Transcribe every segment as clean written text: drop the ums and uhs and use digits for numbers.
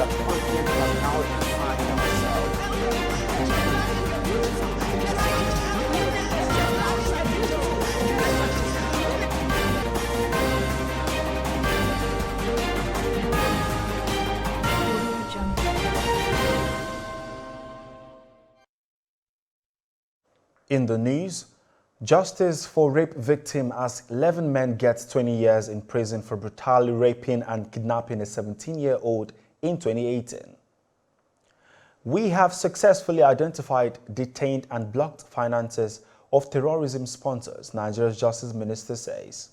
that conflict has now defined In the news, justice for rape victim as 11 men get 20 years in prison for brutally raping and kidnapping a 17-year-old in 2018. We have successfully identified, detained and blocked finances of terrorism sponsors, Nigeria's Justice Minister says.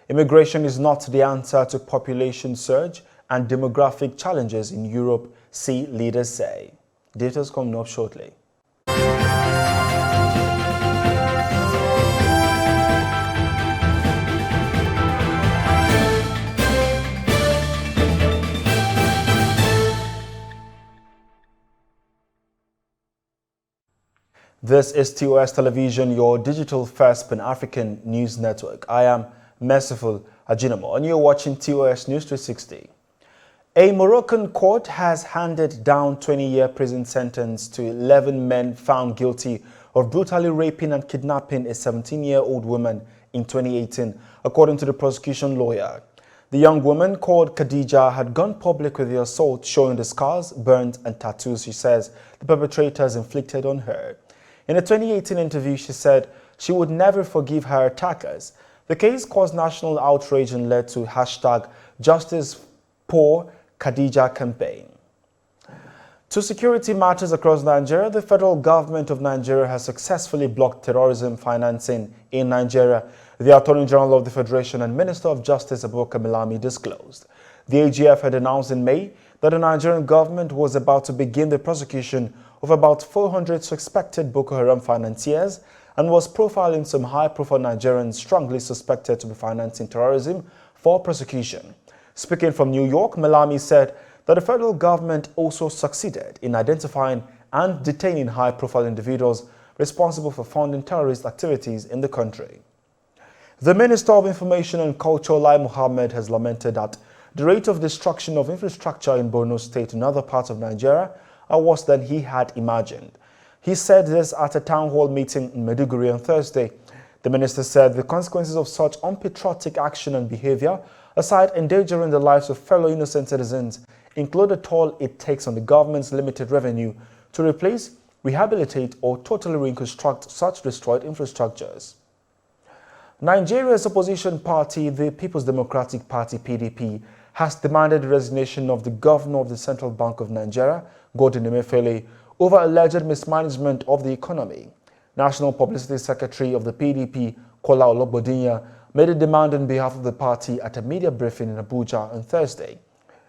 Immigration is not the answer to population surge and demographic challenges in Europe, see leaders say. Details coming up shortly. This is TOS Television, your digital-first Pan-African news network. I am Merciful Ajinamo, and you're watching TOS News 360. A Moroccan court has handed down 20-year prison sentence to 11 men found guilty of brutally raping and kidnapping a 17-year-old woman in 2018, according to the prosecution lawyer. The young woman, called Khadija, had gone public with the assault, showing the scars, burns and tattoos she says the perpetrators inflicted on her. In a 2018 interview, she said she would never forgive her attackers. The case caused national outrage and led to #JusticeForKhadija campaign. To security matters across Nigeria, the federal government of Nigeria has successfully blocked terrorism financing in Nigeria. The Attorney General of the Federation and Minister of Justice Abubakar Malami disclosed. The AGF had announced in May that the Nigerian government was about to begin the prosecution of about 400 suspected Boko Haram financiers and was profiling some high-profile Nigerians strongly suspected to be financing terrorism for prosecution. Speaking from New York, Malami said that the federal government also succeeded in identifying and detaining high-profile individuals responsible for funding terrorist activities in the country. The Minister of Information and Culture, Lai Mohammed, has lamented that the rate of destruction of infrastructure in Borno State and other parts of Nigeria are worse than he had imagined. He said this at a town hall meeting in Maiduguri on Thursday. The minister said the consequences of such unpatriotic action and behavior, aside endangering the lives of fellow innocent citizens, include the toll it takes on the government's limited revenue to replace, rehabilitate or totally reconstruct such destroyed infrastructures. Nigeria's opposition party, the People's Democratic Party (PDP), has demanded the resignation of the governor of the Central Bank of Nigeria, Godwin Emefiele, over alleged mismanagement of the economy. National Publicity Secretary of the PDP, Kola Olobodinya, made a demand on behalf of the party at a media briefing in Abuja on Thursday.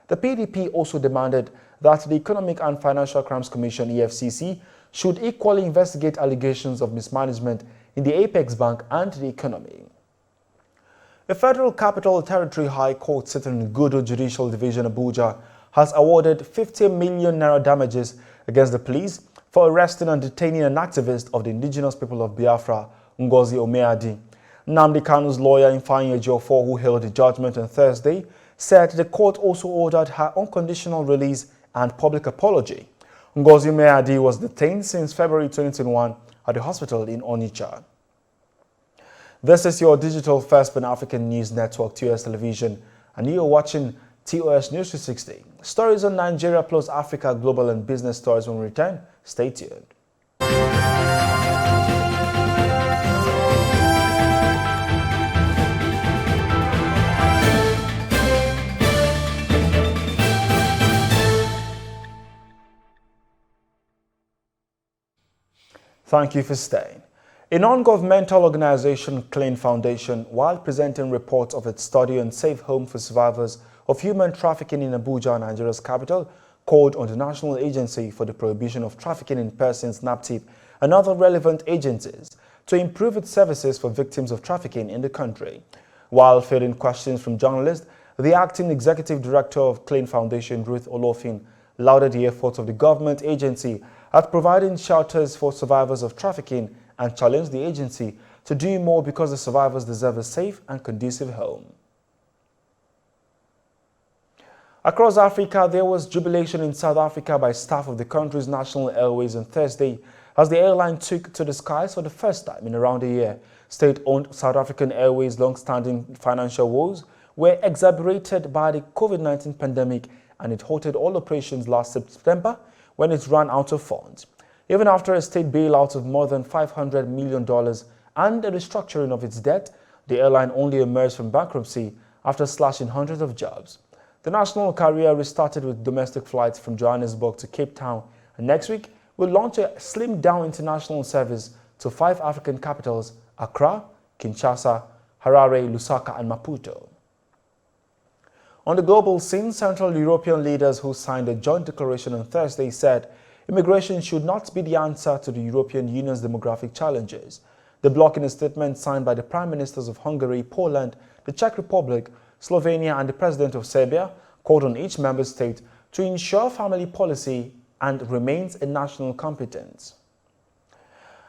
The PDP also demanded that the Economic and Financial Crimes Commission (EFCC) should equally investigate allegations of mismanagement in the Apex Bank and the economy. The Federal Capital Territory High Court sitting in Gudu Judicial Division, Abuja, has awarded 50 million naira damages against the police for arresting and detaining an activist of the indigenous people of Biafra, Ngozi Omeadi. Nnamdi Kanu's lawyer, Ifeanyi Ejiofor, who held the judgment on Thursday, said the court also ordered her unconditional release and public apology. Ngozi Omeadi was detained since February 2021 at the hospital in Onitsha. This is your digital first Pan-African news network, TOS Television, and you are watching TOS News 360. Stories on Nigeria plus Africa, global and business stories when we return. Stay tuned. Thank you for staying. A non-governmental organization, Clean Foundation, while presenting reports of its study on safe home for survivors of human trafficking in Abuja, Nigeria's capital, called on the National Agency for the Prohibition of Trafficking in Persons, NAPTIP, and other relevant agencies to improve its services for victims of trafficking in the country. While fielding questions from journalists, the acting executive director of Clean Foundation, Ruth Olofin, lauded the efforts of the government agency at providing shelters for survivors of trafficking and challenged the agency to do more because the survivors deserve a safe and conducive home. Across Africa, there was jubilation in South Africa by staff of the country's national airways on Thursday as the airline took to the skies for the first time in around a year. State-owned South African Airways' long-standing financial woes were exacerbated by the COVID-19 pandemic, and it halted all operations last September when it ran out of funds. Even after a state bailout of more than $500 million and a restructuring of its debt, the airline only emerged from bankruptcy after slashing hundreds of jobs. The national carrier restarted with domestic flights from Johannesburg to Cape Town, and next week will launch a slimmed-down international service to 5 African capitals: Accra, Kinshasa, Harare, Lusaka, and Maputo. On the global scene, Central European leaders who signed a joint declaration on Thursday said immigration should not be the answer to the European Union's demographic challenges. The bloc, in a statement signed by the Prime Ministers of Hungary, Poland, the Czech Republic, Slovenia, and the President of Serbia, called on each member state to ensure family policy and remains a national competence.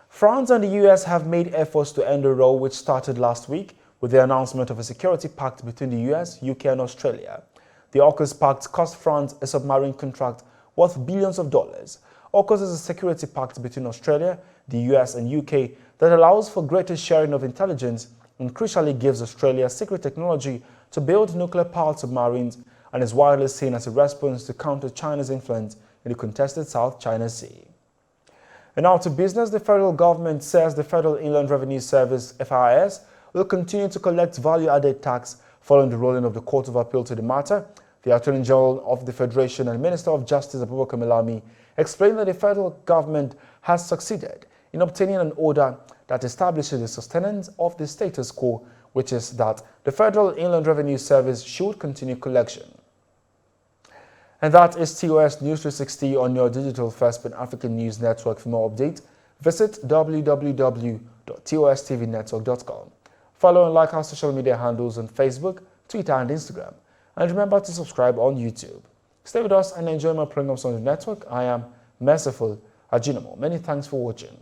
France and the US have made efforts to end the row which started last week with the announcement of a security pact between the US, UK, and Australia. The AUKUS pact cost France a submarine contract worth billions of dollars. AUKUS is a security pact between Australia, the US, and UK that allows for greater sharing of intelligence and crucially gives Australia secret technology to build nuclear-powered submarines, and is widely seen as a response to counter China's influence in the contested South China Sea. And now to business. The federal government says the Federal Inland Revenue Service, FIS, will continue to collect value-added tax following the ruling of the Court of Appeal to the matter. The Attorney General of the Federation and Minister of Justice, Abubakar Malami, explained that the federal government has succeeded in obtaining an order that establishes the sustenance of the status quo, which is that the Federal Inland Revenue Service should continue collection. And that is TOS News 360 on your digital first Pan-African news network. For more updates, visit www.tostvnetwork.com. Follow and like our social media handles on Facebook, Twitter, and Instagram. And remember to subscribe on YouTube. Stay with us and enjoy my programs on the network. I am Merciful Ajinomo. Many thanks for watching.